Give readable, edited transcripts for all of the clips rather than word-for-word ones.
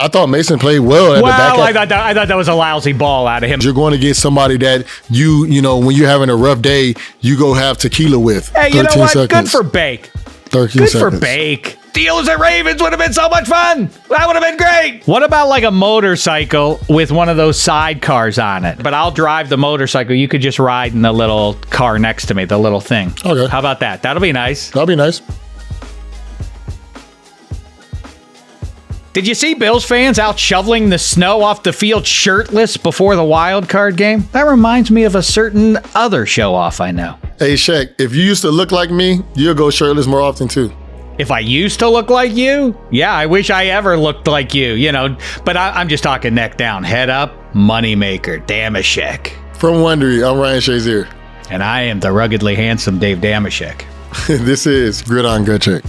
I thought Mason played well at the back. I thought that was a lousy ball out of him. You're going to get somebody that you know, when you're having a rough day, you go have tequila with. Hey, you know what? Seconds. Good for Bake. 13 Good seconds. for Bake. Steelers and Ravens would have been so much fun. That would have been great. What about like a motorcycle with one of those sidecars on it? But I'll drive the motorcycle. You could just ride in the little car next to me, the little thing. Okay. How about that? That'll be nice. That'll be nice. Did you see Bills fans out shoveling the snow off the field shirtless before the wild card game? That reminds me of a certain other show-off I know. Hey, Shek, if you used to look like me, you'll go shirtless more often too. If I used to look like you? Yeah, I wish I ever looked like you, you know. But I'm just talking neck down, head up, moneymaker, Damashek. From Wondery, I'm Ryan Shazier. And I am the ruggedly handsome Dave Damashek. This is Gridiron Gut Check.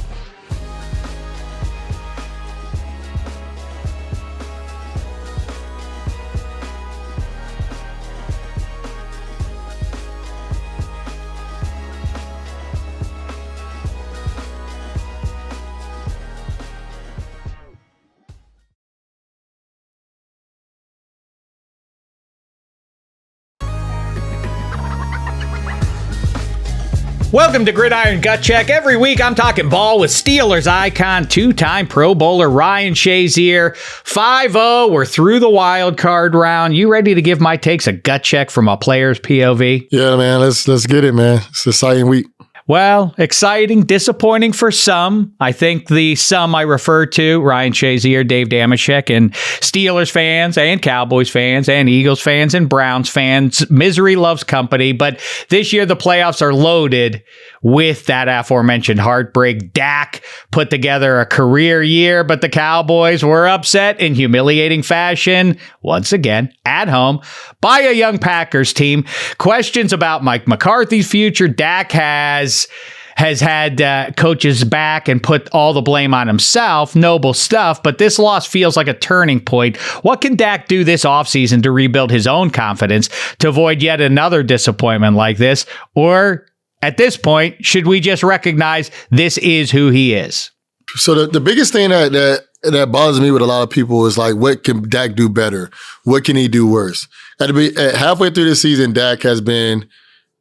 Welcome to Gridiron Gut Check. Every week I'm talking ball with Steelers icon, two-time Pro Bowler Ryan Shazier. 5-0, we're through the wild card round. You ready to give my takes a gut check from a player's POV? Yeah, man, let's get it, man. It's an exciting week. Well, exciting, disappointing for some. I think the some I refer to, Ryan Shazier, Dave Damashek, and Steelers fans and Cowboys fans and Eagles fans and Browns fans. Misery loves company, but this year the playoffs are loaded with that aforementioned heartbreak. Dak put together a career year, but the Cowboys were upset in humiliating fashion, once again, at home, by a young Packers team. Questions about Mike McCarthy's future. Dak has had coaches back and put all the blame on himself. Noble stuff, but this loss feels like a turning point. What can Dak do this offseason to rebuild his own confidence to avoid yet another disappointment like this? Or at this point, should we just recognize this is who he is? So the biggest thing that bothers me with a lot of people is like, what can Dak do better? What can he do worse? At halfway through the season, Dak has been,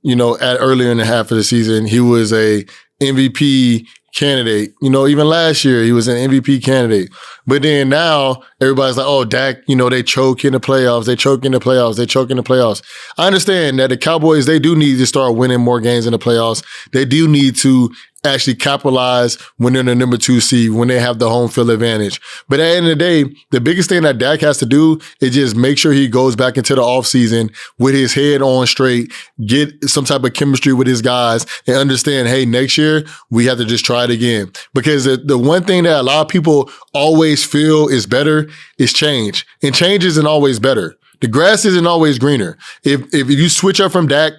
you know, earlier in the half of the season, he was a MVP candidate. You know, even last year, he was an MVP candidate. But then now, everybody's like, oh, Dak, you know, they choke in the playoffs. They choke in the playoffs. I understand that the Cowboys, they do need to start winning more games in the playoffs. They do need to actually capitalize when they're in the number 2 seed, when they have the home field advantage. But at the end of the day, the biggest thing that Dak has to do is just make sure he goes back into the offseason with his head on straight, get some type of chemistry with his guys, and understand, hey, next year, we have to just try it again. Because the one thing that a lot of people always feel is better is change. And change isn't always better. The grass isn't always greener. If you switch up from Dak,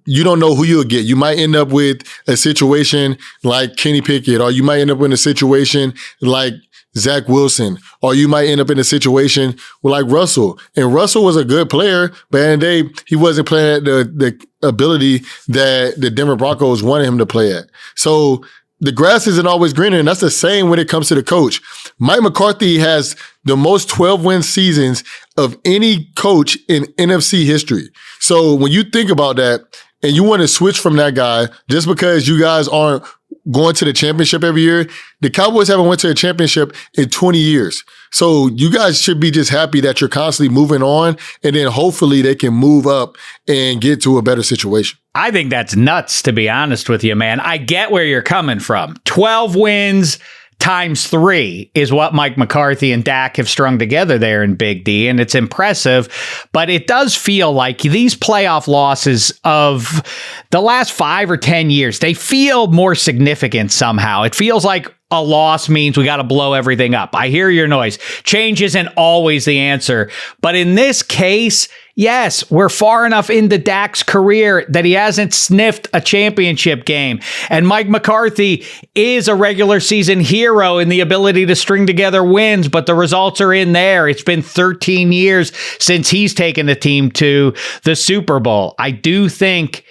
you don't know who you'll get. You might end up with a situation like Kenny Pickett, or you might end up in a situation like Zach Wilson, or you might end up in a situation with like Russell. And Russell was a good player, but at the end of the day, he wasn't playing at the ability that the Denver Broncos wanted him to play at. So the grass isn't always greener, and that's the same when it comes to the coach. Mike McCarthy has the most 12-win seasons of any coach in NFC history. So when you think about that and you want to switch from that guy just because you guys aren't going to the championship every year, the Cowboys haven't went to a championship in 20 years. So you guys should be just happy that you're constantly moving on, and then hopefully they can move up and get to a better situation. I think that's nuts, to be honest with you, man. I get where you're coming from. 12 wins times 3 is what Mike McCarthy and Dak have strung together there in Big D, and it's impressive. But it does feel like these playoff losses of the last 5 or 10 years, they feel more significant somehow. It feels like a loss means we got to blow everything up. I hear your noise. Change isn't always the answer. But in this case, yes, we're far enough into Dak's career that he hasn't sniffed a championship game. And Mike McCarthy is a regular season hero in the ability to string together wins, but the results are in there. It's been 13 years since he's taken the team to the Super Bowl. I do think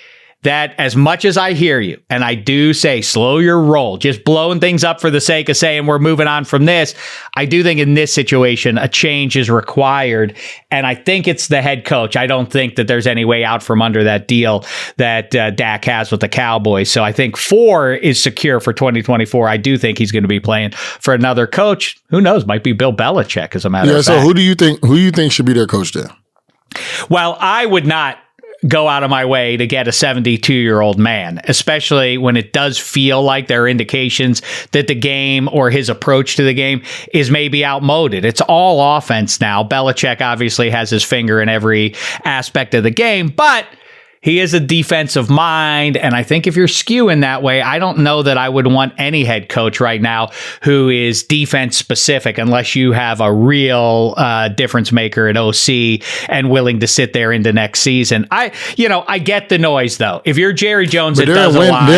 that as much as I hear you, and I do say slow your roll, just blowing things up for the sake of saying we're moving on from this, I do think in this situation a change is required, and I think it's the head coach. I don't think that there's any way out from under that deal that Dak has with the Cowboys. So I think 4 is secure for 2024. I do think he's going to be playing for another coach. Who knows? Might be Bill Belichick, as a matter of fact. So who do you think should be their coach there? Well, I would not go out of my way to get a 72-year-old man, especially when it does feel like there are indications that the game or his approach to the game is maybe outmoded. It's all offense now. Belichick obviously has his finger in every aspect of the game, but he is a defensive mind, and I think if you're skewing that way, I don't know that I would want any head coach right now who is defense specific unless you have a real difference maker at OC and willing to sit there into next season. I get the noise though. If you're Jerry Jones, it does align.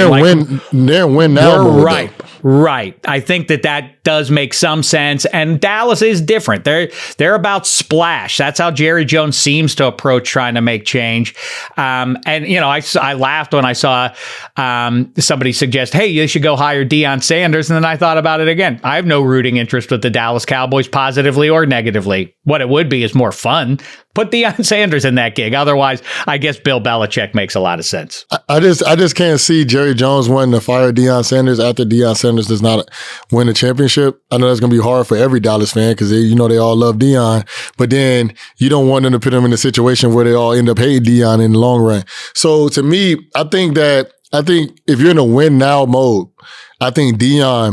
They're win now. Right. I think that does make some sense. And Dallas is different. They're about splash. That's how Jerry Jones seems to approach trying to make change. I laughed when I saw somebody suggest, hey, you should go hire Deion Sanders. And then I thought about it again. I have no rooting interest with the Dallas Cowboys, positively or negatively. What it would be is more fun. Put Deion Sanders in that gig. Otherwise, I guess Bill Belichick makes a lot of sense. I just can't see Jerry Jones wanting to fire Deion Sanders after Deion Sanders does not win a championship. I know that's going to be hard for every Dallas fan because they all love Deion, but then you don't want them to put them in a situation where they all end up hating Deion in the long run. So to me, I think if you're in a win now mode, I think I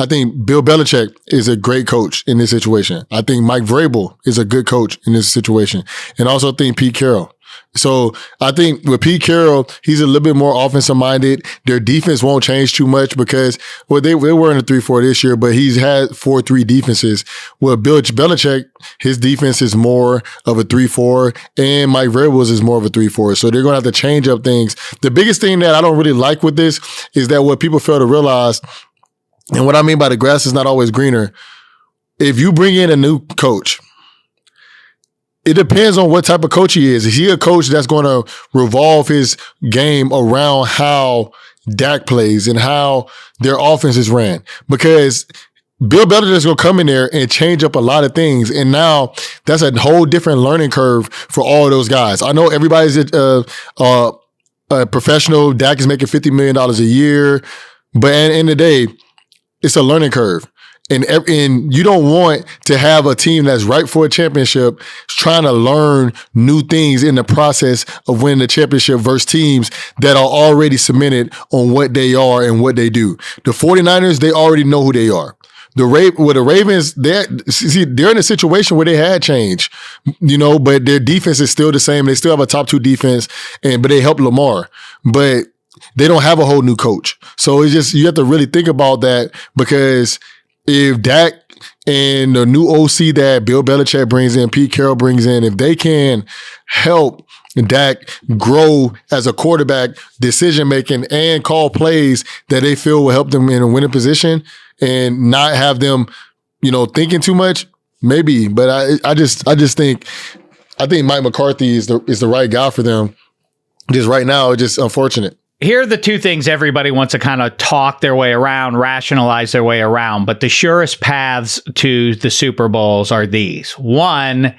think Bill Belichick is a great coach in this situation. I think Mike Vrabel is a good coach in this situation. And I also think Pete Carroll. So I think with Pete Carroll, he's a little bit more offensive minded. Their defense won't change too much because, they were in a 3-4 this year, but he's had 4-3 defenses. Well, Bill Belichick, his defense is more of a 3-4 and Mike Vrabel's is more of a 3-4. So they're going to have to change up things. The biggest thing that I don't really like with this is that what people fail to realize, and what I mean by the grass is not always greener, if you bring in a new coach, it depends on what type of coach he is. Is he a coach that's going to revolve his game around how Dak plays and how their offense is ran? Because Bill Belichick is going to come in there and change up a lot of things. And now that's a whole different learning curve for all of those guys. I know everybody's a professional. Dak is making $50 million a year. But at the end of the day, it's a learning curve. And you don't want to have a team that's ripe for a championship trying to learn new things in the process of winning the championship versus teams that are already cemented on what they are and what they do. The 49ers, they already know who they are. The Ravens, they're in a situation where they had change, but their defense is still the same. They still have a top 2 defense, but they help Lamar. But they don't have a whole new coach. So it's just, you have to really think about that, because if Dak and the new OC that Bill Belichick brings in, Pete Carroll brings in, if they can help Dak grow as a quarterback, decision-making, and call plays that they feel will help them in a winning position and not have them, thinking too much, maybe. But I just think Mike McCarthy is the right guy for them. Just right now, it's just unfortunate. Here are the two things everybody wants to kind of talk their way around, rationalize their way around. But the surest paths to the Super Bowls are these. 1,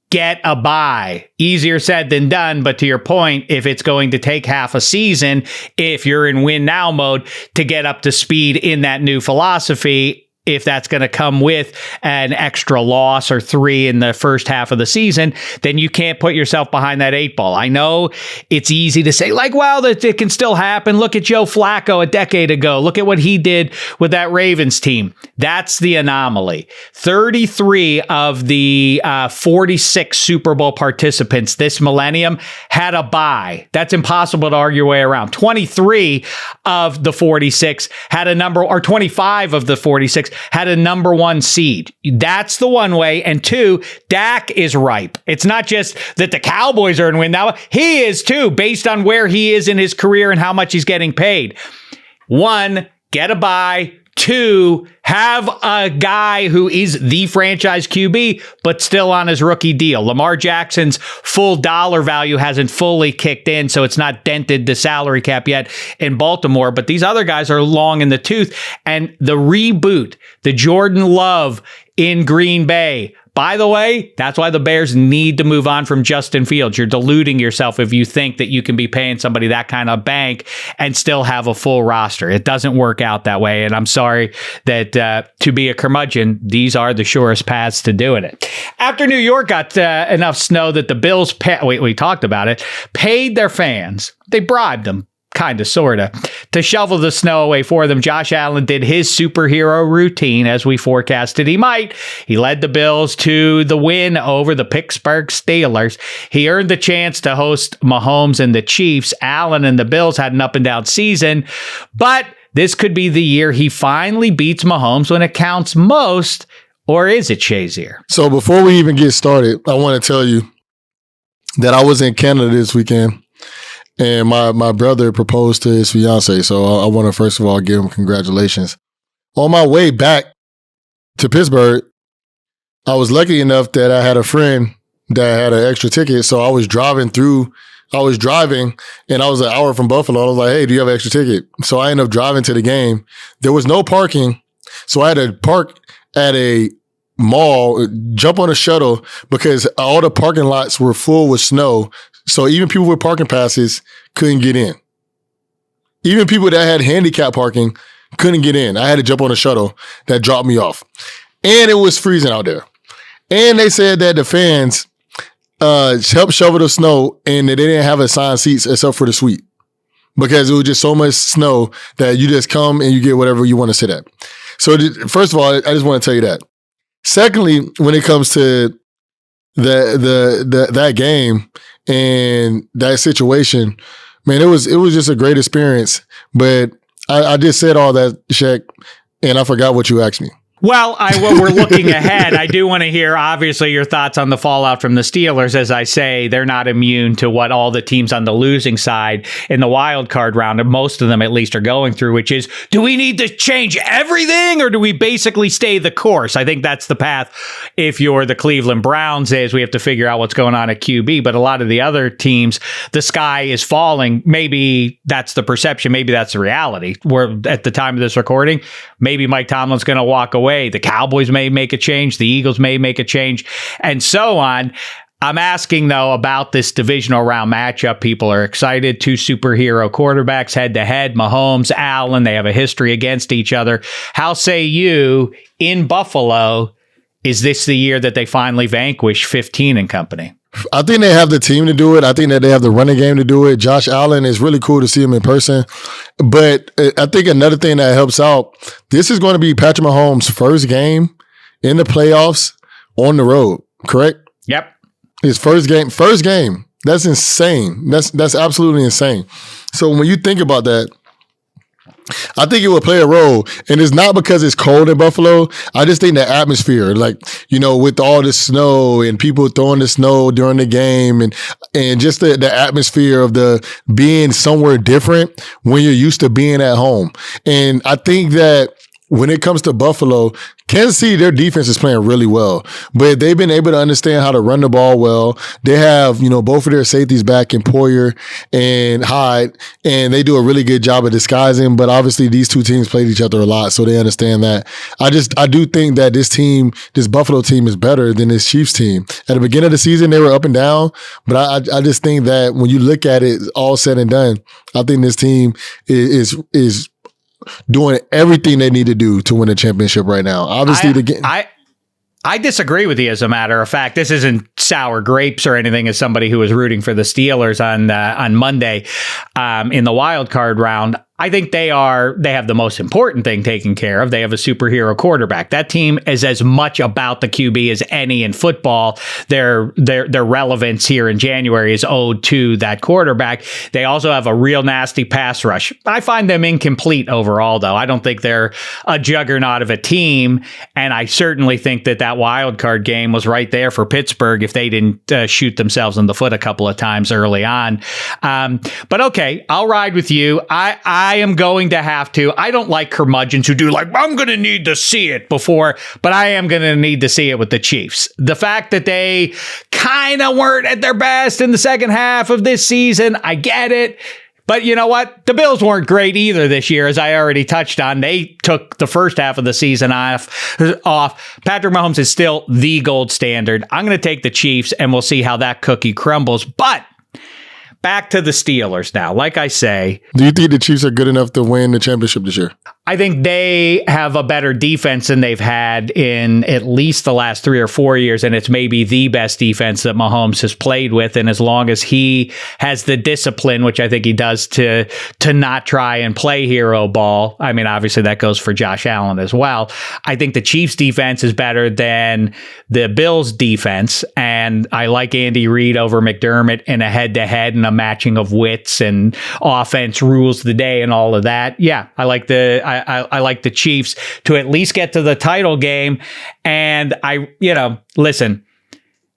get a bye. Easier said than done. But to your point, if it's going to take half a season, if you're in win now mode, to get up to speed in that new philosophy, if that's going to come with an extra loss or 3 in the first half of the season, then you can't put yourself behind that 8 ball. I know it's easy to say, that it can still happen. Look at Joe Flacco a decade ago. Look at what he did with that Ravens team. That's the anomaly. 33 of the 46 Super Bowl participants this millennium had a bye. That's impossible to argue your way around. 23 of the 46 had a number, or 25 of the 46 had a number 1 seed. That's the one way. And 2, Dak is ripe. It's not just that the Cowboys are in win now. He is too, based on where he is in his career and how much he's getting paid. 1, get a bye. to have a guy who is the franchise QB, but still on his rookie deal. Lamar Jackson's full dollar value hasn't fully kicked in, so it's not dented the salary cap yet in Baltimore, but these other guys are long in the tooth. And the reboot, the Jordan Love in Green Bay, by the way, that's why the Bears need to move on from Justin Fields. You're deluding yourself if you think that you can be paying somebody that kind of bank and still have a full roster. It doesn't work out that way. And I'm sorry that to be a curmudgeon, these are the surest paths to doing it. After New York got enough snow that the Bills, we talked about it, paid their fans. They bribed them. Kind of, sort of, to shovel the snow away for them. Josh Allen did his superhero routine as we forecasted he might. He led the Bills to the win over the Pittsburgh Steelers. He earned the chance to host Mahomes and the Chiefs. Allen and the Bills had an up and down season, but this could be the year he finally beats Mahomes when it counts most, or is it, Shazier? So before we even get started, I want to tell you that I was in Canada this weekend. And my brother proposed to his fiance, so I want to first of all give him congratulations. On my way back to Pittsburgh, I was lucky enough that I had a friend that had an extra ticket, so I was driving, and I was an hour from Buffalo. I was like, hey, do you have an extra ticket? So I ended up driving to the game. There was no parking, so I had to park at a mall, jump on a shuttle, because all the parking lots were full with snow. So even people with parking passes couldn't get in. Even people that had handicap parking couldn't get in. I had to jump on a shuttle that dropped me off. And it was freezing out there. And they said that the fans helped shovel the snow and that they didn't have assigned seats except for the suite, because it was just so much snow that you just come and you get whatever you want to sit at. So first of all, I just want to tell you that. Secondly, when it comes to that game and that situation, man, it was just a great experience. But I just said all that, Shek, and I forgot what you asked me. Well, we're looking ahead. I do want to hear, obviously, your thoughts on the fallout from the Steelers. As I say, they're not immune to what all the teams on the losing side in the wild card round, and most of them at least, are going through, which is, do we need to change everything, or do we basically stay the course? I think that's the path. If you're the Cleveland Browns, is we have to figure out what's going on at QB, but a lot of the other teams, the sky is falling. Maybe that's the perception. Maybe that's the reality. We're at the time of this recording, maybe Mike Tomlin's going to walk away. The Cowboys may make a change. The Eagles may make a change, and so on. I'm asking, though, about this divisional round matchup. People are excited. Two superhero quarterbacks head-to-head. Mahomes, Allen, they have a history against each other. How say you, in Buffalo, is this the year that they finally vanquish 15 and company? I think they have the team to do it. I think that they have the running game to do it. Josh Allen, is really cool to see him in person. But I think another thing that helps out, this is going to be Patrick Mahomes' first game in the playoffs on the road, correct? Yep. His first game. That's insane. That's absolutely insane. So when you think about that, I think it will play a role. And it's not because it's cold in Buffalo. I just think the atmosphere, like, with all the snow and people throwing the snow during the game and just the atmosphere of the being somewhere different when you're used to being at home. And I think that when it comes to Buffalo, Kansas City, their defense is playing really well, but they've been able to understand how to run the ball well. They have, both of their safeties back in Poyer and Hyde, and they do a really good job of disguising, but obviously these two teams played each other a lot, so they understand that. I do think that this Buffalo team is better than this Chiefs team. At the beginning of the season, they were up and down, but I just think that when you look at it all said and done, I think this team is doing everything they need to do to win a championship right now. Obviously, I disagree with you, as a matter of fact. This isn't sour grapes or anything, as somebody who was rooting for the Steelers on Monday in the wild card round. I think they have the most important thing taken care of. They have a superhero quarterback. That team is as much about the QB as any in football. Their relevance here in January is owed to that quarterback. They also have a real nasty pass rush. I find them incomplete overall, though. I don't think they're a juggernaut of a team, and I certainly think that wild card game was right there for Pittsburgh if they didn't shoot themselves in the foot a couple of times early on. But okay, I'll ride with you. I I am going to have to. I don't like curmudgeons who do like, I'm going to need to see it before, but I am going to need to see it with the Chiefs. The fact that they kind of weren't at their best in the second half of this season, I get it. But you know what? The Bills weren't great either this year, as I already touched on. They took the first half of the season off. Patrick Mahomes is still the gold standard. I'm going to take the Chiefs, and we'll see how that cookie crumbles. But back to the Steelers now. Like I say, do you think the Chiefs are good enough to win the championship this year? I think they have a better defense than they've had in at least the last 3 or 4 years, and it's maybe the best defense that Mahomes has played with. And as long as he has the discipline, which I think he does, to not try and play hero ball, I mean, obviously that goes for Josh Allen as well. I think the Chiefs defense is better than the Bills defense, and I like Andy Reid over McDermott in a head-to-head and a matching of wits and offense rules the day and all of that. Yeah, I like the Chiefs to at least get to the title game. And listen,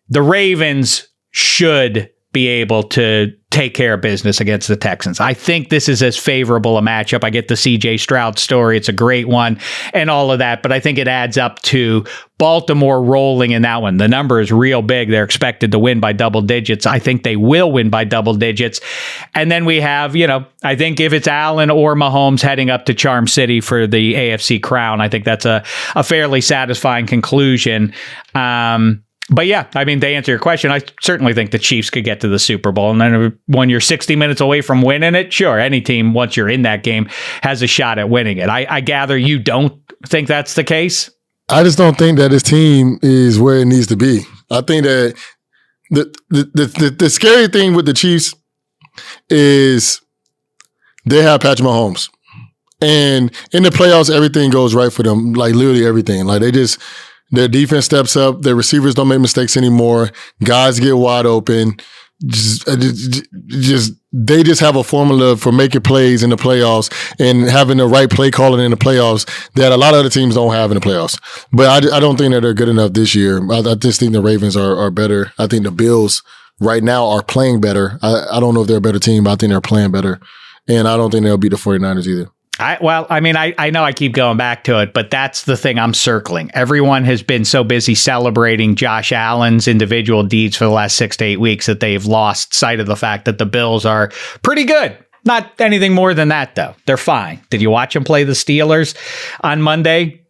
the Ravens should be able to take care of business against the Texans. I think this is as favorable a matchup. I get the CJ Stroud story. It's a great one and all of that, but I think it adds up to Baltimore rolling in that one. The number is real big. They're expected to win by double digits. I think they will win by double digits. And then we have, I think if it's Allen or Mahomes heading up to Charm City for the AFC crown, I think that's a fairly satisfying conclusion. But yeah, I mean, to answer your question, I certainly think the Chiefs could get to the Super Bowl. And then when you're 60 minutes away from winning it, sure, any team, once you're in that game, has a shot at winning it. I gather you don't think that's the case? I just don't think that this team is where it needs to be. I think that the scary thing with the Chiefs is they have Patrick Mahomes. And in the playoffs, everything goes right for them, like literally everything. Like their defense steps up. Their receivers don't make mistakes anymore. Guys get wide open. They just have a formula for making plays in the playoffs and having the right play calling in the playoffs that a lot of other teams don't have in the playoffs. But I don't think that they're good enough this year. I just think the Ravens are better. I think the Bills right now are playing better. I don't know if they're a better team, but I think they're playing better. And I don't think they'll beat the 49ers either. I know I keep going back to it, but that's the thing I'm circling. Everyone has been so busy celebrating Josh Allen's individual deeds for the last 6 to 8 weeks that they've lost sight of the fact that the Bills are pretty good. Not anything more than that, though. They're fine. Did you watch them play the Steelers on Monday?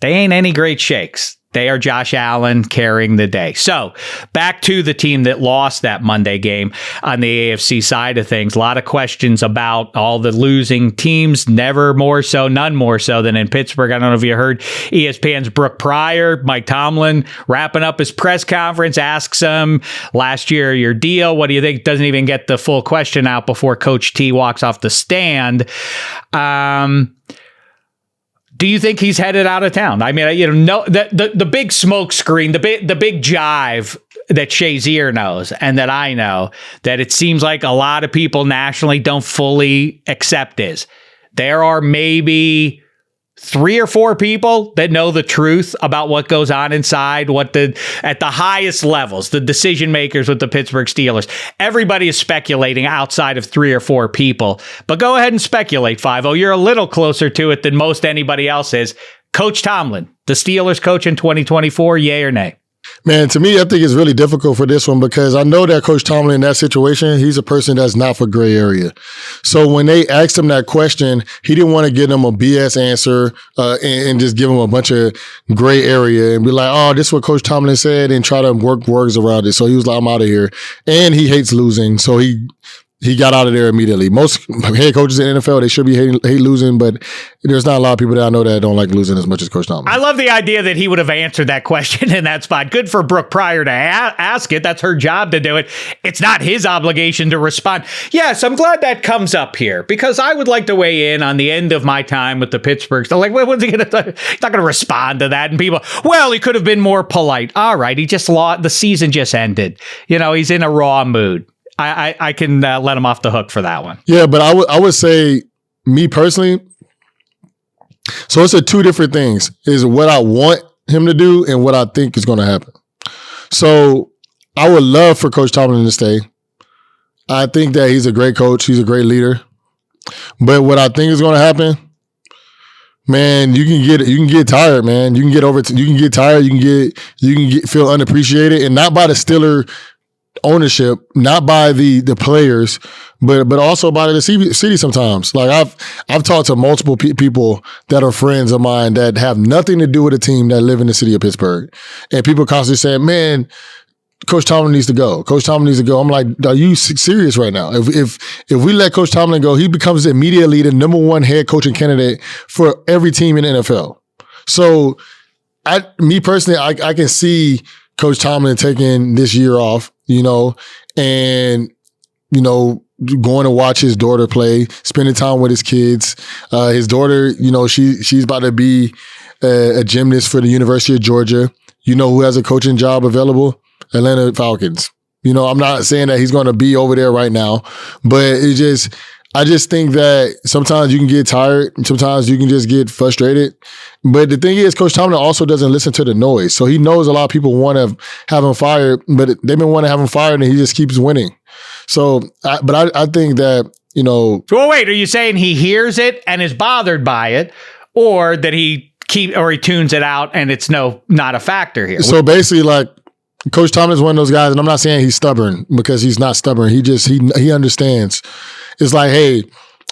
They ain't any great shakes. They are Josh Allen carrying the day. So back to the team that lost that Monday game on the AFC side of things. A lot of questions about all the losing teams, none more so than in Pittsburgh. I don't know if you heard ESPN's Brooke Pryor, Mike Tomlin, wrapping up his press conference, asks him last year, your deal, what do you think? Doesn't even get the full question out before Coach T walks off the stand. Do you think he's headed out of town? I mean, the big smoke screen, the big jive that Shazier knows and that I know that it seems like a lot of people nationally don't fully accept is there are maybe 3 or 4 people that know the truth about what goes on inside, at the highest levels, the decision makers with the Pittsburgh Steelers. Everybody is speculating outside of 3 or 4 people, but go ahead and speculate, 5-0. You're a little closer to it than most anybody else is. Coach Tomlin, the Steelers coach in 2024, yay or nay? Man, to me, I think it's really difficult for this one because I know that Coach Tomlin in that situation, he's a person that's not for gray area. So when they asked him that question, he didn't want to give them a BS answer and just give them a bunch of gray area and be like, oh, this is what Coach Tomlin said and try to work words around it. So he was like, I'm out of here. And he hates losing. So he got out of there immediately. Most head coaches in the NFL, they should be hate losing, but there's not a lot of people that I know that don't like losing as much as Coach Tomlin. I love the idea that he would have answered that question in that spot. Good for Brooke Pryor to ask it. That's her job to do it. It's not his obligation to respond. Yes, I'm glad that comes up here because I would like to weigh in on the end of my time with the Pittsburgh. So like, what's he going to do? He's not going to respond to that. And people, well, he could have been more polite. All right, he just lost. The season just ended. He's in a raw mood. I can let him off the hook for that one. Yeah, but I would say, me personally, so it's 2 different things. Is what I want him to do and what I think is going to happen. So I would love for Coach Tomlin to stay. I think that he's a great coach. He's a great leader. But what I think is going to happen, man, you can get tired, man. You can get you can get tired. You can get feel unappreciated, and not by the Steeler ownership, not by the players, but also by the city sometimes. Like I've talked to multiple people that are friends of mine that have nothing to do with a team that live in the city of Pittsburgh, and people constantly saying, "Man, Coach Tomlin needs to go. Coach Tomlin needs to go." I'm like, are you serious right now? If we let Coach Tomlin go, he becomes immediately the number one head coaching candidate for every team in the NFL. So, me personally, I can see Coach Tomlin taking this year off, and going to watch his daughter play, spending time with his kids. His daughter, she's about to be a gymnast for the University of Georgia. Who has a coaching job available? Atlanta Falcons. I'm not saying that he's going to be over there right now, but I just think that sometimes you can get tired. Sometimes you can just get frustrated. But the thing is, Coach Tomlin also doesn't listen to the noise. So he knows a lot of people want to have him fired, but they've been wanting to have him fired, and he just keeps winning. So, I think that, Well, wait, are you saying he hears it and is bothered by it, or that he tunes it out and it's not a factor here? So basically, like, Coach Tomlin is one of those guys, and I'm not saying he's stubborn, because he's not stubborn. He understands. It's like, hey,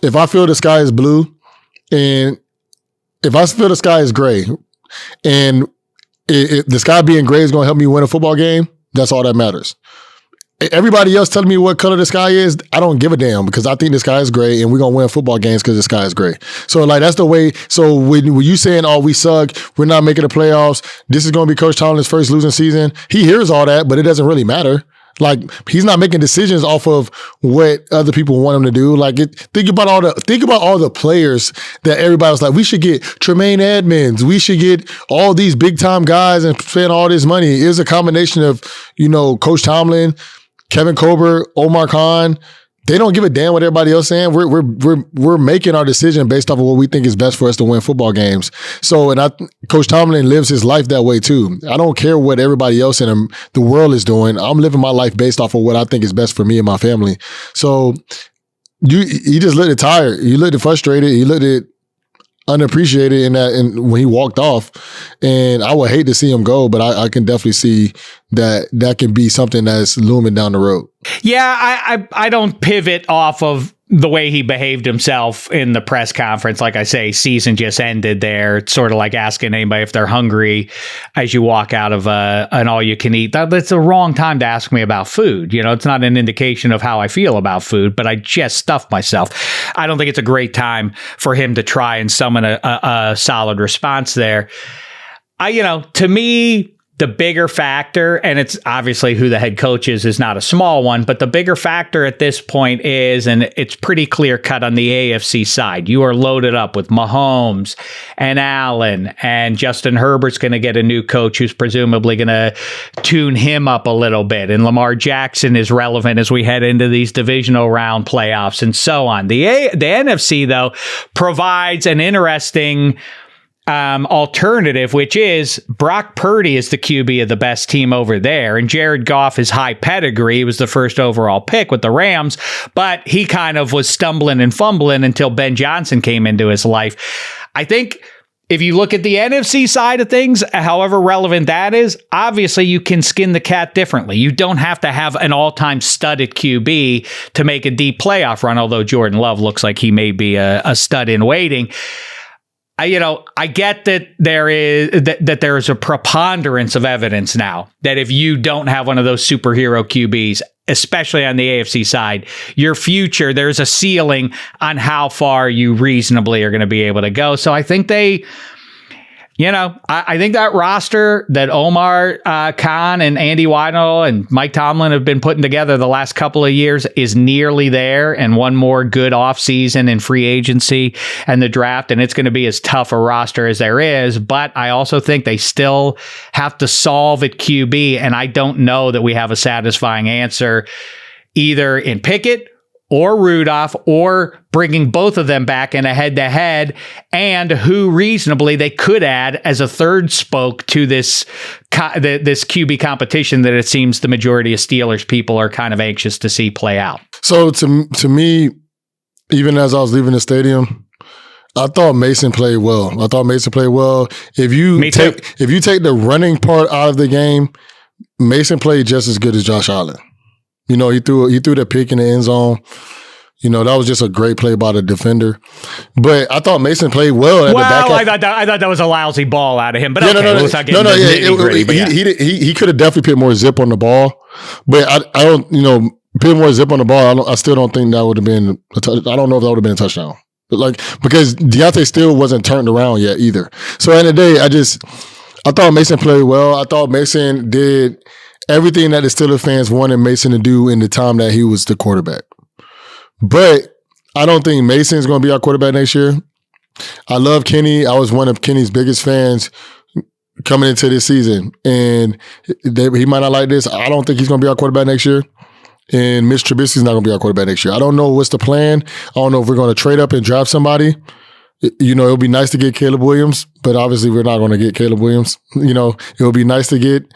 if I feel the sky is blue, and if I feel the sky is gray, and the sky being gray is going to help me win a football game, that's all that matters. Everybody else telling me what color the sky is, I don't give a damn, because I think the sky is gray and we're going to win football games because the sky is gray. So, like, that's the way. So when you saying, oh, we suck, we're not making the playoffs, this is going to be Coach Tomlin's first losing season, he hears all that, but it doesn't really matter. Like, he's not making decisions off of what other people want him to do. Like, think about all the players that everybody was like, we should get Tremaine Edmonds, we should get all these big time guys and spend all this money. It's a combination of, Coach Tomlin, Kevin Colbert, Omar Khan. They don't give a damn what everybody else is saying. We're making our decision based off of what we think is best for us to win football games. So, Coach Tomlin lives his life that way too. I don't care what everybody else in the world is doing. I'm living my life based off of what I think is best for me and my family. So, he just looked tired. He looked frustrated. He looked unappreciated in when he walked off, and I would hate to see him go, but I can definitely see that can be something that's looming down the road. Yeah, I don't pivot off of the way he behaved himself in the press conference. Like I say, season just ended there. It's sort of like asking anybody if they're hungry as you walk out of an all-you-can-eat. That's the wrong time to ask me about food. It's not an indication of how I feel about food, but I just stuffed myself. I don't think it's a great time for him to try and summon a solid response there. To me, the bigger factor, and it's obviously who the head coach is not a small one, but the bigger factor at this point is, and it's pretty clear cut on the AFC side, you are loaded up with Mahomes and Allen, and Justin Herbert's going to get a new coach who's presumably going to tune him up a little bit, and Lamar Jackson is relevant as we head into these divisional round playoffs and so on. The NFC, though, provides an interesting alternative, which is Brock Purdy is the QB of the best team over there, and Jared Goff is high pedigree. He was the first overall pick with the Rams, but he kind of was stumbling and fumbling until Ben Johnson came into his life. I think if you look at the NFC side of things, however relevant that is, obviously you can skin the cat differently. You don't have to have an all-time stud at QB to make a deep playoff run, although Jordan Love looks like he may be a stud in waiting. I get that there is a preponderance of evidence now that if you don't have one of those superhero QBs, especially on the AFC side, your future, there's a ceiling on how far you reasonably are going to be able to go. So I think I think that roster that Omar Khan and Andy Weidel and Mike Tomlin have been putting together the last couple of years is nearly there, and one more good offseason in free agency and the draft, and it's going to be as tough a roster as there is. But I also think they still have to solve at QB, and I don't know that we have a satisfying answer either in Pickett or Rudolph, or bringing both of them back in a head-to-head, and who reasonably they could add as a third spoke to this QB competition that it seems the majority of Steelers people are kind of anxious to see play out. So to me, even as I was leaving the stadium, I thought Mason played well. If you take the running part out of the game, Mason played just as good as Josh Allen. He threw the pick in the end zone. That was just a great play by the defender. But I thought Mason played well at the back. I thought that was a lousy ball out of him. But he could have definitely put more zip on the ball. But I don't, put more zip on the ball. I still don't think that would have been. I don't know if that would have been a touchdown. But because Deontay still wasn't turned around yet either. So at the end of the day, I thought Mason played well. I thought Mason did everything that the Steelers fans wanted Mason to do in the time that he was the quarterback. But I don't think Mason's going to be our quarterback next year. I love Kenny. I was one of Kenny's biggest fans coming into this season. And he might not like this. I don't think he's going to be our quarterback next year. And Mitch Trubisky's not going to be our quarterback next year. I don't know what's the plan. I don't know if we're going to trade up and draft somebody. It'll be nice to get Caleb Williams, but obviously we're not going to get Caleb Williams. It'll be nice to get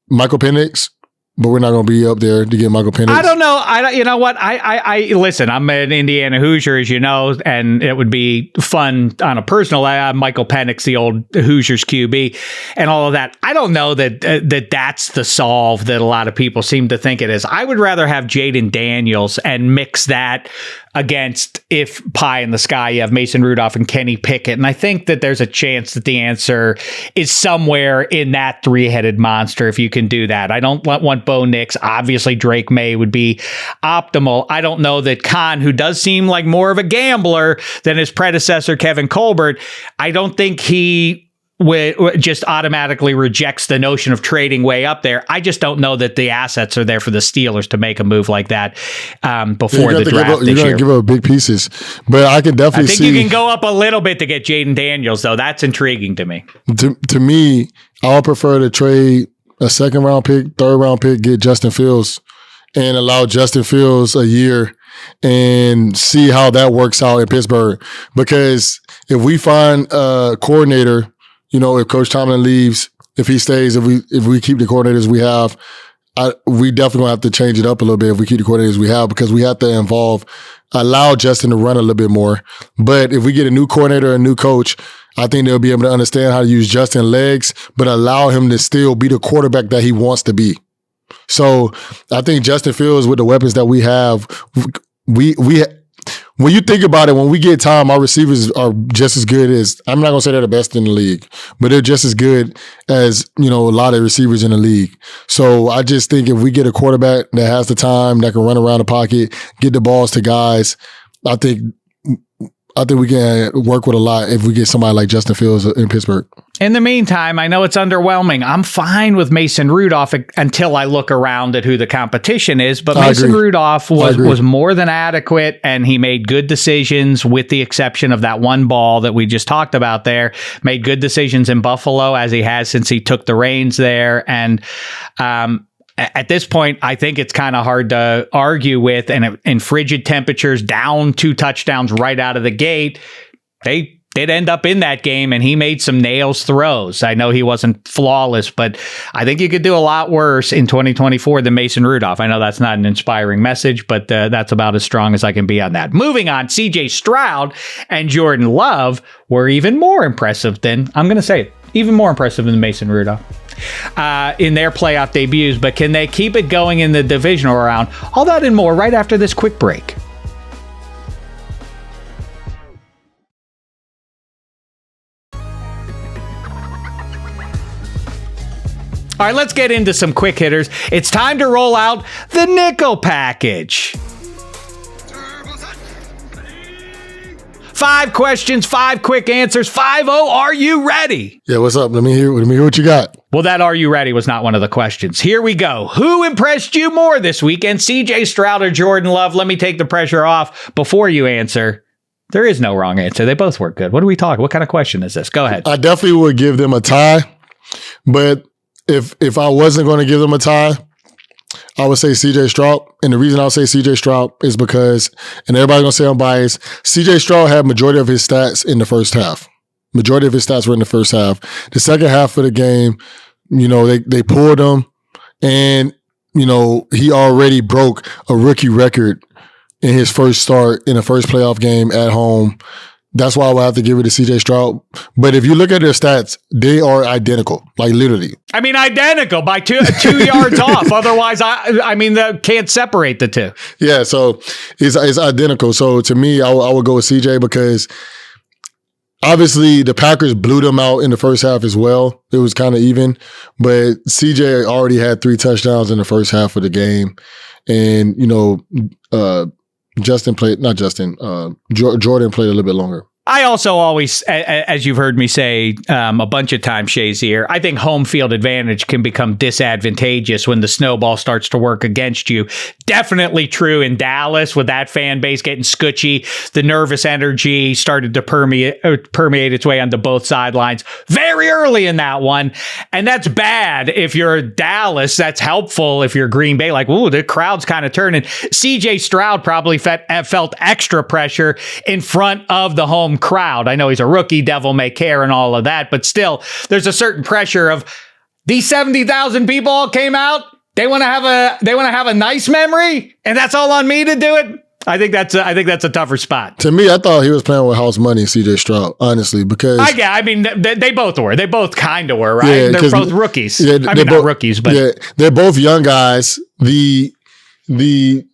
Michael Penix, but we're not going to be up there to get Michael Penix. I don't know. You know what? I listen, I'm an Indiana Hoosier, as you know, and it would be fun on a personal level. Michael Penix, the old Hoosiers QB, and all of that. I don't know that that's the solve that a lot of people seem to think it is. I would rather have Jaden Daniels and mix that against, if pie in the sky, you have Mason Rudolph and Kenny Pickett. And I think that there's a chance that the answer is somewhere in that three-headed monster if you can do that. I don't want Bo Nix. Obviously, Drake May would be optimal. I don't know that Khan, who does seem like more of a gambler than his predecessor, Kevin Colbert, I don't think he just automatically rejects the notion of trading way up there. I just don't know that the assets are there for the Steelers to make a move like that before the draft this year. You're going to give up big pieces, but I can definitely see. I think you can go up a little bit to get Jaden Daniels, though. That's intriguing to me. To me, I would prefer to trade a second-round pick, third-round pick, get Justin Fields, and allow Justin Fields a year and see how that works out in Pittsburgh. Because if we find a coordinator, if Coach Tomlin leaves, if he stays, if we keep the coordinators we have, we definitely going to have to change it up a little bit if we keep the coordinators we have, because we have to allow Justin to run a little bit more. But if we get a new coordinator, a new coach, I think they'll be able to understand how to use Justin's legs, but allow him to still be the quarterback that he wants to be. So I think Justin Fields, with the weapons that we have, when you think about it, when we get time, our receivers are just as good as, I'm not going to say they're the best in the league, but they're just as good as, a lot of receivers in the league. So I just think if we get a quarterback that has the time, that can run around the pocket, get the balls to guys, I think we can work with a lot if we get somebody like Justin Fields in Pittsburgh. In the meantime, I know it's underwhelming. I'm fine with Mason Rudolph until I look around at who the competition is. But Mason Rudolph was more than adequate, and he made good decisions, with the exception of that one ball that we just talked about there. Made good decisions in Buffalo, as he has since he took the reins there. And at this point, I think it's kind of hard to argue with. And in frigid temperatures, down 2 touchdowns right out of the gate, they did end up in that game, and he made some nails throws. I know he wasn't flawless, but I think you could do a lot worse in 2024 than Mason Rudolph. I know that's not an inspiring message, but that's about as strong as I can be on that. Moving on, CJ Stroud and Jordan Love were even more impressive than, I'm going to say it, even more impressive than Mason Rudolph in their playoff debuts. But can they keep it going in the divisional round? All that and more right after this quick break. All right, let's get into some quick hitters. It's time to roll out the nickel package. 5 questions, 5 quick answers, 5-0. Are you ready? Yeah, what's up? Let me hear what you got. Well, that "are you ready" was not one of the questions. Here we go. Who impressed you more this weekend, CJ Stroud or Jordan Love? Let me take the pressure off before you answer. There is no wrong answer. They both were good. What are we talking? What kind of question is this? Go ahead. I definitely would give them a tie, but if I wasn't going to give them a tie, I would say CJ Stroud. And the reason I'll say CJ Stroud is because, and everybody's going to say I'm biased, CJ Stroud had majority of his stats in the first half. Majority of his stats were in the first half. The second half of the game, they pulled him, and, he already broke a rookie record in his first start in the first playoff game at home. That's why I would have to give it to CJ Stroud. But if you look at their stats, they are identical, like literally. I mean, identical by two yards off. Otherwise, can't separate the two. Yeah, so it's identical. So to me, I would go with CJ because obviously the Packers blew them out in the first half as well. It was kind of even. But CJ already had 3 touchdowns in the first half of the game. And, Jordan played a little bit longer. I also always, as you've heard me say a bunch of times, Shazier, I think home field advantage can become disadvantageous when the snowball starts to work against you. Definitely true in Dallas with that fan base getting scutchy. The nervous energy started to permeate its way onto both sidelines very early in that one. And that's bad if you're Dallas. That's helpful if you're Green Bay. Like, ooh, the crowd's kind of turning. CJ Stroud probably felt extra pressure in front of the home crowd. I know he's a rookie, devil may care and all of that, but still there's a certain pressure of these 70,000 people all came out. They want to have a nice memory and that's all on me to do it. I think that's a tougher spot. To me, I thought he was playing with house money, CJ Stroud, honestly, because they both were. They both kind of were, right? Yeah, they're both rookies. Yeah, not rookies, but they're both young guys.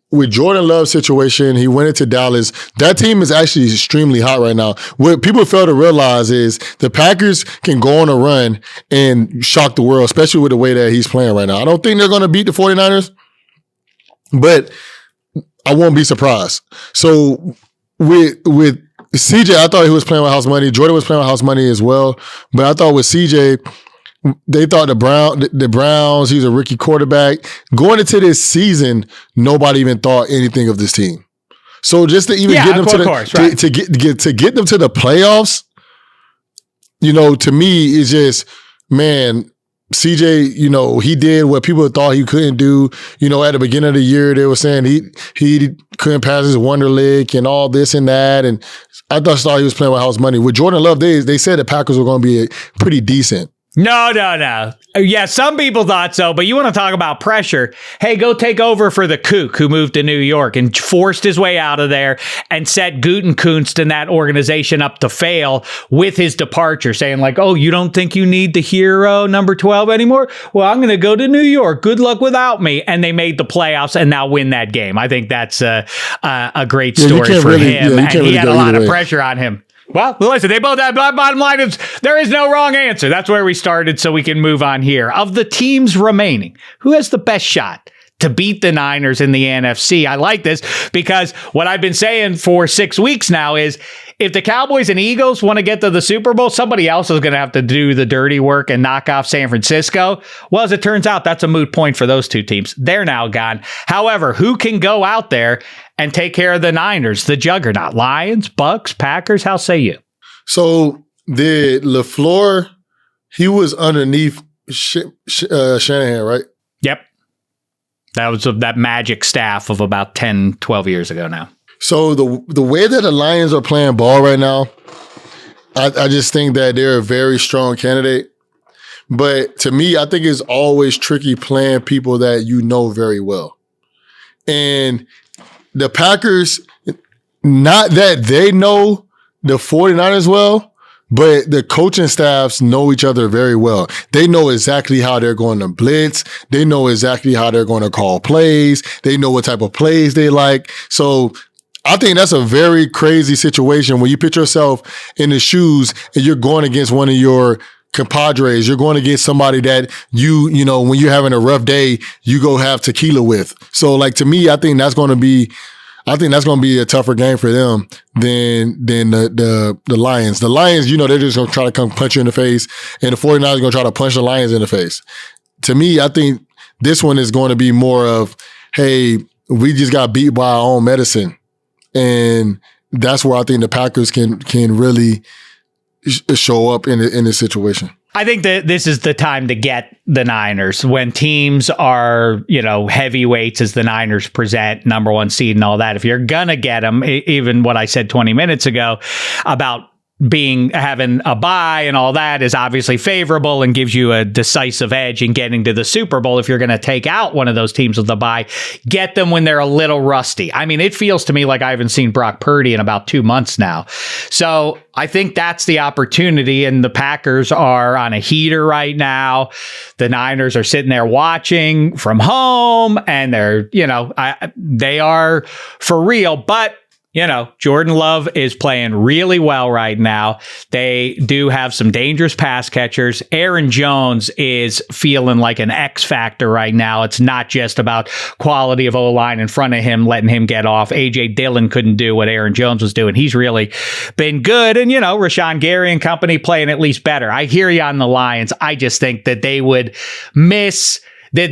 With Jordan Love's situation, he went into Dallas. That team is actually extremely hot right now. What people fail to realize is the Packers can go on a run and shock the world, especially with the way that he's playing right now. I don't think they're going to beat the 49ers, but I won't be surprised. So with CJ, I thought he was playing with house money. Jordan was playing with house money as well. But I thought with CJ, they thought the Browns, he's a rookie quarterback. Going into this season, nobody even thought anything of this team. So just to even get them to get them to the playoffs, to me is just, man, CJ, he did what people thought he couldn't do. At the beginning of the year, they were saying he couldn't pass his wonder lick and all this and that. And I thought he was playing with house money. With Jordan Love, they said the Packers were going to be pretty decent. No. Yeah, some people thought so, but you want to talk about pressure. Hey, go take over for the kook who moved to New York and forced his way out of there and set Gutekunst and that organization up to fail with his departure, saying like, oh, you don't think you need the hero number 12 anymore? Well, I'm going to go to New York. Good luck without me. And they made the playoffs and now win that game. I think that's a great story for him. And he had a lot of pressure on him. Well, listen, they both have, bottom line is there is no wrong answer. That's where we started, so we can move on here. Of the teams remaining, who has the best shot to beat the Niners in the NFC? I like this because what I've been saying for 6 weeks now is if the Cowboys and Eagles want to get to the Super Bowl, somebody else is going to have to do the dirty work and knock off San Francisco. Well, as it turns out, that's a moot point for those two teams. They're now gone. However, who can go out there and take care of the Niners, the juggernaut? Lions, Bucks, Packers, how say you? So the LaFleur, he was underneath Shanahan, right? Yep. That was that magic staff of about 10, 12 years ago now. So the way that the Lions are playing ball right now, I just think that they're a very strong candidate. But to me, I think it's always tricky playing people that you know very well. And the Packers, not that they know the 49ers well, but the coaching staffs know each other very well. They know exactly how they're going to blitz. They know exactly how they're going to call plays. They know what type of plays they like. So I think that's a very crazy situation when you put yourself in the shoes and you're going against one of your compadres. You're going against somebody that when you're having a rough day, you go have tequila with. So like, to me, I think that's going to be a tougher game for them than the Lions. The Lions, they're just going to try to come punch you in the face, and the 49ers are going to try to punch the Lions in the face. To me, I think this one is going to be more of, hey, we just got beat by our own medicine. And that's where I think the Packers can really show up in this situation. I think that this is the time to get the Niners when teams are, heavyweights as the Niners present, number one seed and all that. If you're going to get them, even what I said 20 minutes ago about having a bye and all that is obviously favorable and gives you a decisive edge in getting to the Super Bowl. If you're going to take out one of those teams with the bye, get them when they're a little rusty. I mean, it feels to me like I haven't seen Brock Purdy in about 2 months now. So I think that's the opportunity, and the Packers are on a heater right now. The Niners are sitting there watching from home, and they're, they are for real, but Jordan Love is playing really well right now. They do have some dangerous pass catchers. Aaron Jones is feeling like an X factor right now. It's not just about quality of O-line in front of him, letting him get off. A.J. Dillon couldn't do what Aaron Jones was doing. He's really been good. And, Rashawn Gary and company playing at least better. I hear you on the Lions. I just think that they would miss, that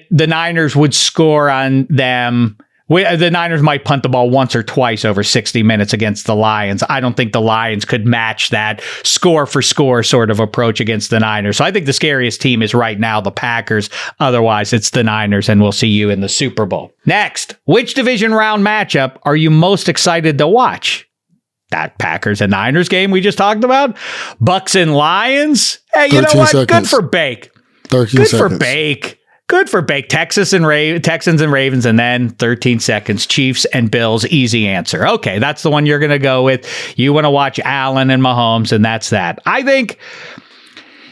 the Niners would score on them. The Niners might punt the ball once or twice over 60 minutes against the Lions. I don't think the Lions could match that score for score sort of approach against the Niners. So I think the scariest team is right now the Packers. Otherwise, it's the Niners, and we'll see you in the Super Bowl. Next, which division round matchup are you most excited to watch? That Packers and Niners game we just talked about? Bucks and Lions? Hey, you know what? Seconds. Good for Bake. 13 Good seconds. for Bake. Good for Bake. Texans and Ravens, and then 13 seconds. Chiefs and Bills, easy answer. Okay, that's the one you're going to go with. You want to watch Allen and Mahomes, and that's that. I think,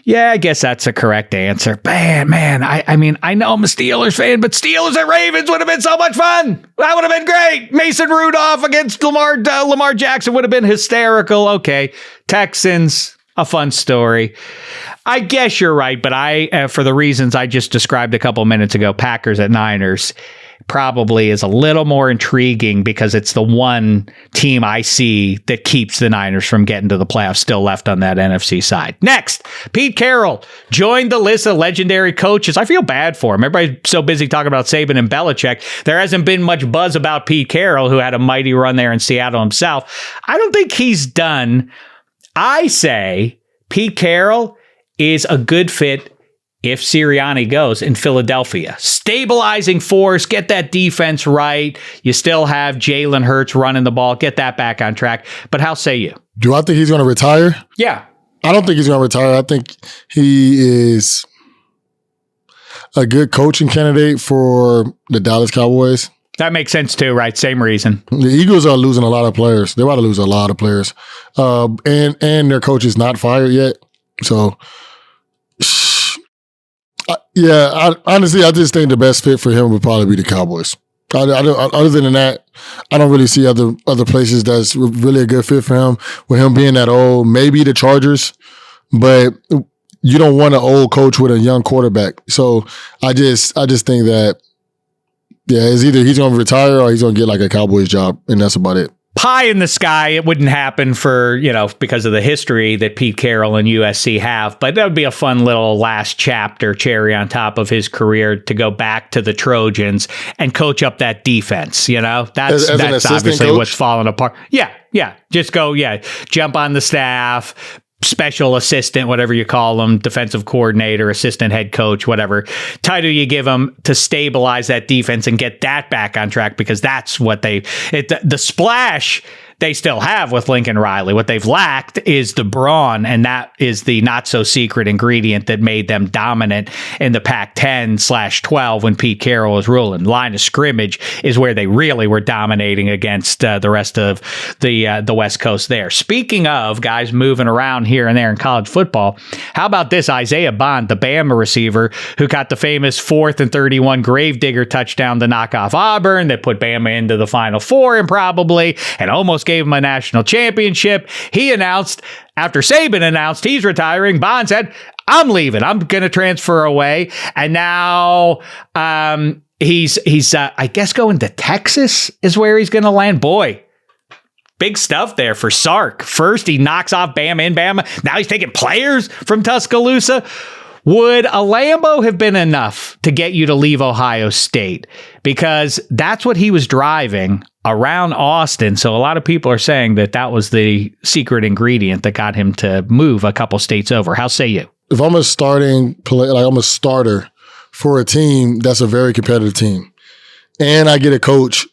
I guess that's a correct answer. Man, I mean, I know I'm a Steelers fan, but Steelers and Ravens would have been so much fun. That would have been great. Mason Rudolph against Lamar Jackson would have been hysterical. Okay, Texans, a fun story. I guess you're right, but for the reasons I just described a couple minutes ago, Packers at Niners probably is a little more intriguing because it's the one team I see that keeps the Niners from getting to the playoffs still left on that NFC side. Next, Pete Carroll joined the list of legendary coaches. I feel bad for him. Everybody's so busy talking about Saban and Belichick. There hasn't been much buzz about Pete Carroll, who had a mighty run there in Seattle himself. I don't think he's done. I say Pete Carroll is a good fit if Sirianni goes in Philadelphia. Stabilizing force, get that defense right. You still have Jalen Hurts running the ball, get that back on track. But how say you? Do I think he's going to retire? Yeah. I don't think he's going to retire. I think he is a good coaching candidate for the Dallas Cowboys. That makes sense too, right? Same reason. The Eagles are losing a lot of players. They're about to lose a lot of players. And their coach is not fired yet. So, honestly, I just think the best fit for him would probably be the Cowboys. Other than that, I don't really see other places that's really a good fit for him. With him being that old, maybe the Chargers, but you don't want an old coach with a young quarterback. So I just think that, it's either he's going to retire or he's going to get like a Cowboys job, and that's about it. Pie in the sky, it wouldn't happen for, because of the history that Pete Carroll and USC have, but that would be a fun little last chapter, cherry on top of his career, to go back to the Trojans and coach up that defense. That's obviously coach? What's falling apart. Yeah. Just go, jump on the staff, special assistant, whatever you call them, defensive coordinator, assistant head coach, whatever title you give them, to stabilize that defense and get that back on track, because that's what the splash they still have with Lincoln Riley. What they've lacked is the brawn, and that is the not-so-secret ingredient that made them dominant in the Pac-10/12 when Pete Carroll was ruling. Line of scrimmage is where they really were dominating against the rest of the West Coast there. Speaking of guys moving around here and there in college football, how about this Isaiah Bond, the Bama receiver, who got the famous 4th and 31 Gravedigger touchdown to knock off Auburn that put Bama into the Final Four improbably and almost gave him a national championship. He announced, after Saban announced he's retiring, Bond said, I'm leaving. I'm going to transfer away. And now he's I guess going to Texas is where he's going to land. Boy, big stuff there for Sark. First, he knocks off Bama in Bama. Now he's taking players from Tuscaloosa. Would a Lambo have been enough to get you to leave Ohio State? Because that's what he was driving around Austin. So a lot of people are saying that was the secret ingredient that got him to move a couple states over. How say you? If I'm a starter for a team that's a very competitive team, and I get a coach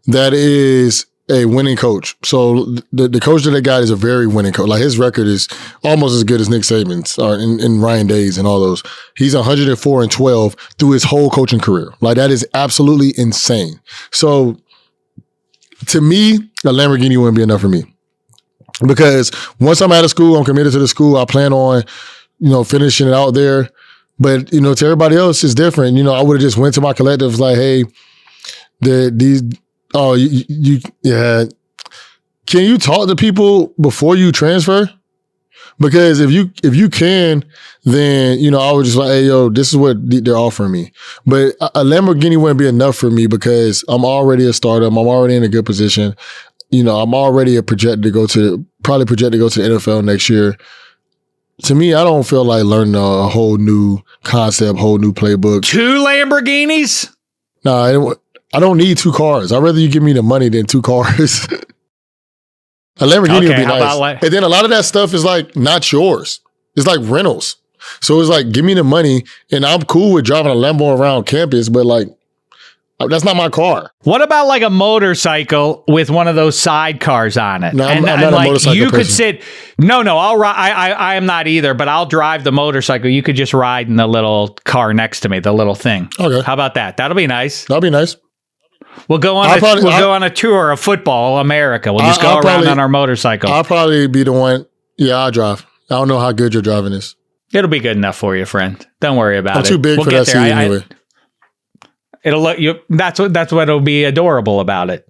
that is a winning coach. So the coach that they got is a very winning coach. Like his record is almost as good as Nick Saban's in Ryan Day's and all those. He's 104-12 through his whole coaching career. Like that is absolutely insane. So to me, a Lamborghini wouldn't be enough for me. Because once I'm out of school, I'm committed to the school. I plan on, finishing it out there. But, to everybody else, it's different. I would have just went to my collectives like, hey, can you talk to people before you transfer? Because if you can, then, I would just like, hey, yo, this is what they're offering me. But a Lamborghini wouldn't be enough for me because I'm already a starter. I'm already in a good position. I'm already projected to go to the NFL next year. To me, I don't feel like learning a whole new concept, whole new playbook. 2 Lamborghinis? No, I don't need 2 cars. I'd rather you give me the money than 2 cars. A Lamborghini would be nice. And then a lot of that stuff is like not yours. It's like rentals. So it's like, give me the money and I'm cool with driving a Lambo around campus, but like, that's not my car. What about like a motorcycle with one of those sidecars on it? No, I'm not a motorcycle you person. Could sit. No, I'll ride. I am not either, but I'll drive the motorcycle. You could just ride in the little car next to me, the little thing. Okay. How about that? That'll be nice. That'll be nice. We'll go on a tour of football America. We'll just go around on our motorcycle. I'll probably be the one. Yeah, I'll drive. I don't know how good your driving is. It'll be good enough for you, friend. Don't worry about it. I'm too big for that seat anyway. It'll look you. That's what'll be adorable about it.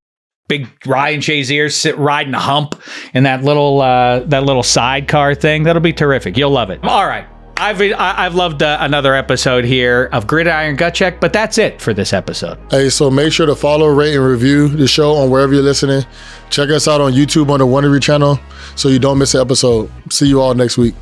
Big Ryan Shazier riding a hump in that little sidecar thing. That'll be terrific. You'll love it. All right, I've loved another episode here of Gridiron Gut Check, but that's it for this episode. Hey, so make sure to follow, rate, and review the show on wherever you're listening. Check us out on YouTube on the Wondery channel so you don't miss an episode. See you all next week.